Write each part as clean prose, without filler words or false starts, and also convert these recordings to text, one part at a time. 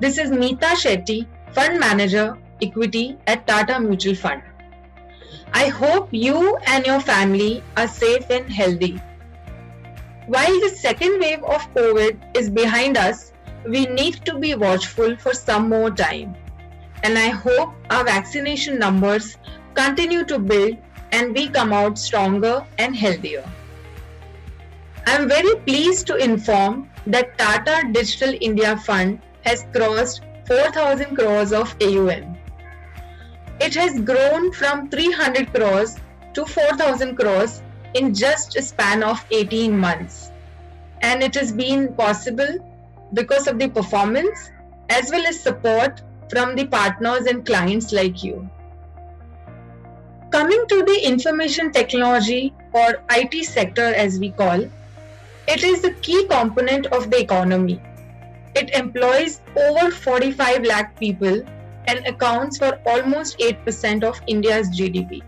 This is Meeta Shetty, Fund Manager, Equity at Tata Mutual Fund. I hope you and your family are safe and healthy. While the second wave of COVID is behind us, we need to be watchful for some more time. And I hope our vaccination numbers continue to build and we come out stronger and healthier. I am very pleased to inform that Tata Digital India Fund has crossed 4,000 crores of AUM. It has grown from 300 crores to 4,000 crores in just a span of 18 months. And it has been possible because of the performance as well as support from the partners and clients like you. Coming to the information technology or IT sector as we call, it is the key component of the economy. It employs over 45 lakh people and accounts for almost 8% of India's GDP.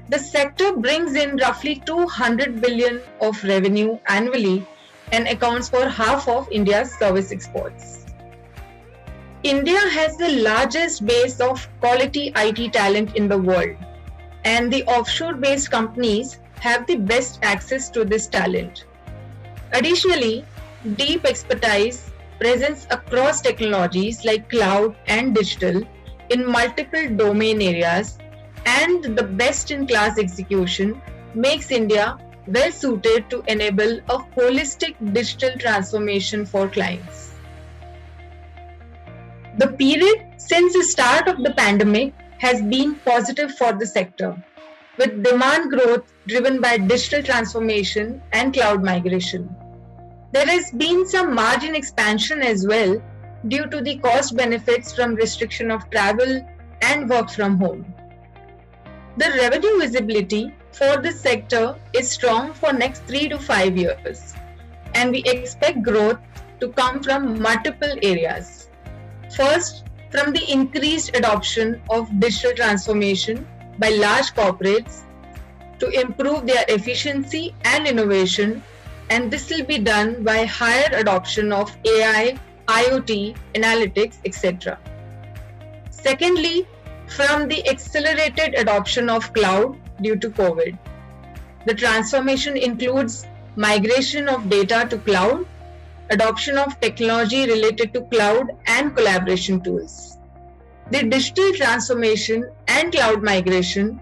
The sector brings in roughly 200 billion of revenue annually and accounts for half of India's service exports. India has the largest base of quality IT talent in the world, and the offshore-based companies have the best access to this talent. Additionally, deep expertise, presence across technologies like cloud and digital in multiple domain areas, and the best-in-class execution makes India well suited to enable a holistic digital transformation for clients. The period since the start of the pandemic has been positive for the sector, with demand growth driven by digital transformation and cloud migration. There has been some margin expansion as well due to the cost benefits from restriction of travel and work from home. The revenue visibility for this sector is strong for next 3 to 5 years, and we expect growth to come from multiple areas. First, from the increased adoption of digital transformation by large corporates to improve their efficiency and innovation, and this will be done by higher adoption of AI, IoT, analytics, etc. Secondly, from the accelerated adoption of cloud due to COVID. The transformation includes migration of data to cloud, adoption of technology related to cloud and collaboration tools. The digital transformation and cloud migration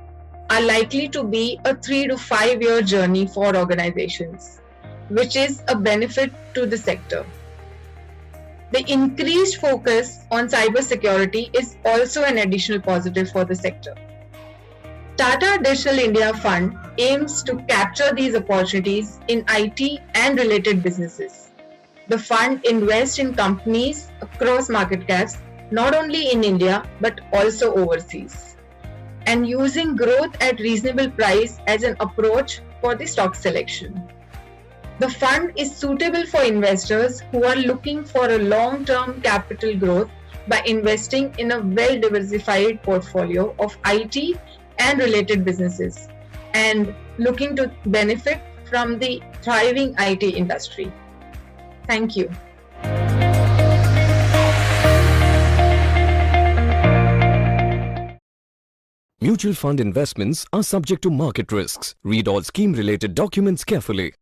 are likely to be a 3 to 5 year journey for organizations, which is a benefit to the sector. The increased focus on cybersecurity is also an additional positive for the sector. Tata Digital India Fund aims to capture these opportunities in IT and related businesses. The fund invests in companies across market caps, not only in India but also overseas, and using growth at reasonable price as an approach for the stock selection. The fund is suitable for investors who are looking for a long-term capital growth by investing in a well-diversified portfolio of IT and related businesses and looking to benefit from the thriving IT industry. Thank you. Mutual fund investments are subject to market risks. Read all scheme-related documents carefully.